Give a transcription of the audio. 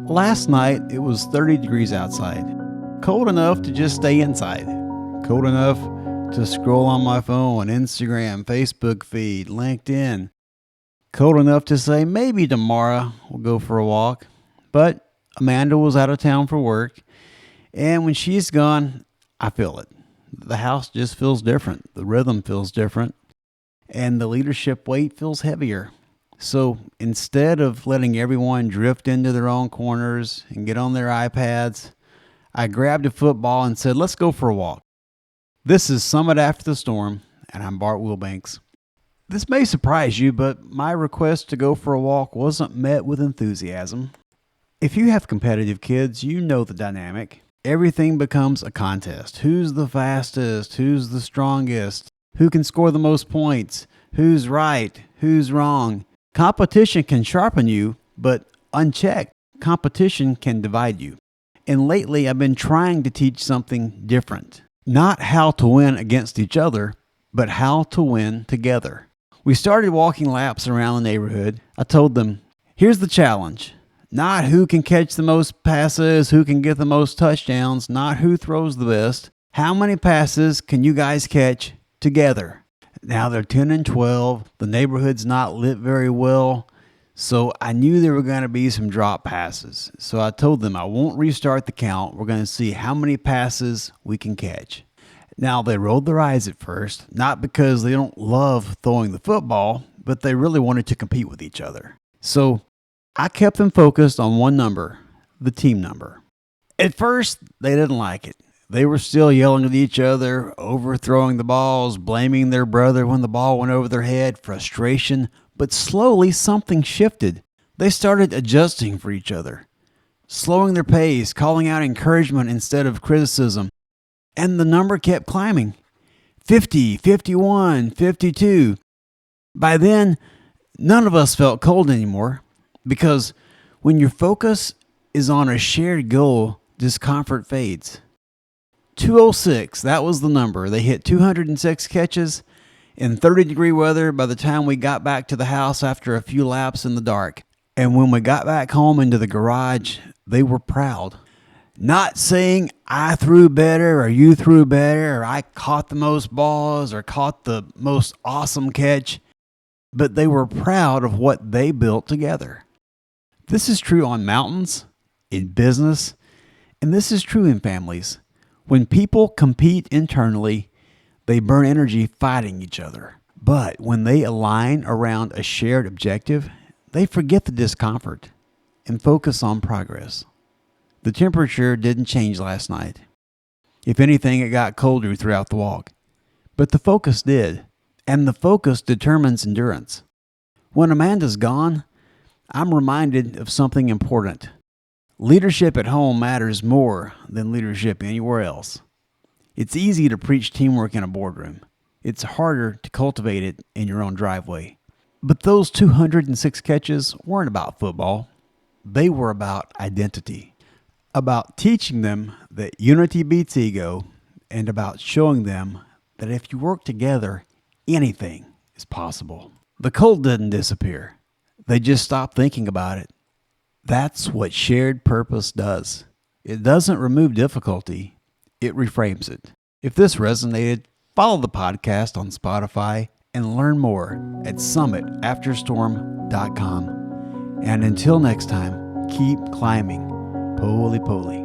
Last night, it was 30 degrees outside. Cold enough to just stay inside. Cold enough to scroll on my phone, Instagram, Facebook feed, LinkedIn. Cold enough to say maybe tomorrow we'll go for a walk. But Amanda was out of town for work, and when she's gone, I feel it. The house just feels different. The rhythm feels different, and the leadership weight feels heavier. So instead of letting everyone drift into their own corners and get on their iPads, I grabbed a football and said, let's go for a walk. This is Summit After the Storm, and I'm Bart Wilbanks. This may surprise you, but my request to go for a walk wasn't met with enthusiasm. If you have competitive kids, you know the dynamic. Everything becomes a contest. Who's the fastest? Who's the strongest? Who can score the most points? Who's right? Who's wrong? Competition can sharpen you, but unchecked, competition can divide you. And lately, I've been trying to teach something different. Not how to win against each other, but how to win together. We started walking laps around the neighborhood. I told them, here's the challenge. Not who can catch the most passes, who can get the most touchdowns, not who throws the best. How many passes can you guys catch together? Now they're 10 and 12. The neighborhood's not lit very well. So I knew there were going to be some drop passes. So I told them I won't restart the count. We're going to see how many passes we can catch. Now they rolled their eyes at first, not because they don't love throwing the football, but they really wanted to compete with each other. So I kept them focused on one number, the team number. At first, they didn't like it. They were still yelling at each other, overthrowing the balls, blaming their brother when the ball went over their head, frustration. But slowly something shifted. They started adjusting for each other, slowing their pace, calling out encouragement instead of criticism. And the number kept climbing. 50, 51, 52. By then, none of us felt cold anymore, because when your focus is on a shared goal, discomfort fades. 206, that was the number. They hit 206 catches in 30-degree weather by the time we got back to the house after a few laps in the dark. And when we got back home into the garage, they were proud. Not saying I threw better or you threw better or I caught the most balls or caught the most awesome catch, but they were proud of what they built together. This is true on mountains, in business, and this is true in families. When people compete internally, they burn energy fighting each other. But when they align around a shared objective, they forget the discomfort and focus on progress. The temperature didn't change last night. If anything, it got colder throughout the walk. But the focus did, and the focus determines endurance. When Amanda's gone, I'm reminded of something important. Leadership at home matters more than leadership anywhere else. It's easy to preach teamwork in a boardroom. It's harder to cultivate it in your own driveway. But those 206 catches weren't about football. They were about identity, about teaching them that unity beats ego, and about showing them that if you work together, anything is possible. The cold didn't disappear. They just stopped thinking about it. That's what shared purpose does. It doesn't remove difficulty. It reframes it. If this resonated, follow the podcast on Spotify and learn more at summitafterstorm.com. And until next time, keep climbing. Poly poly.